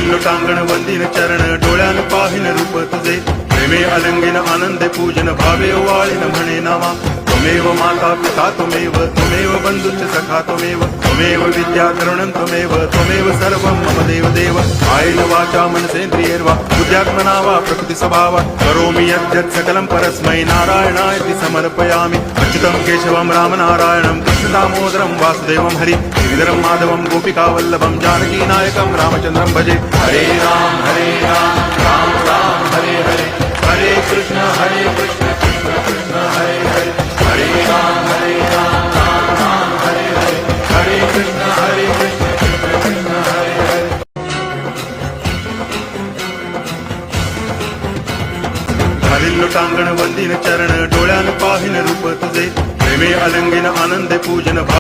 घालील लोटांगण वंदीन चरण डोळ्यान पाहिन रूप तुझे प्रेमे अलंगिन आनंदे पूजन भावे वाळीन म्हणे नामा त्वमेव माता पिता त्वमेव बंधुश्च सखा त्वमेव विद्या करुणं त्वमेव सर्वं मम देव कायेन वाचा मनसेन्द्रियैर्वा बुद्ध्यात्मना वा प्रकृति स्वभावात् करोमि यद्यत् सकलं परस्मै नारायणायति समर्पयामि अच्युतं केशवं रामनारायणं कृष्णदामोदरं वासुदेवं हरि गिरिधरं माधवं गोपिकावल्लभं जानकीनायकं रामचन्द्रं भजे हरे राम राम राम हरे हरे हरे कृष्ण कृष्ण कृष्ण हरे हरे हरे राम राम राम हरे हरे हरे कृष्ण कृष्ण कृष्ण हरे हरे घालील लोटांगण वंदीन चरण डोळ्यान पाहिन रूप तुझे प्रेमे अलंगिन आनंदे पूजन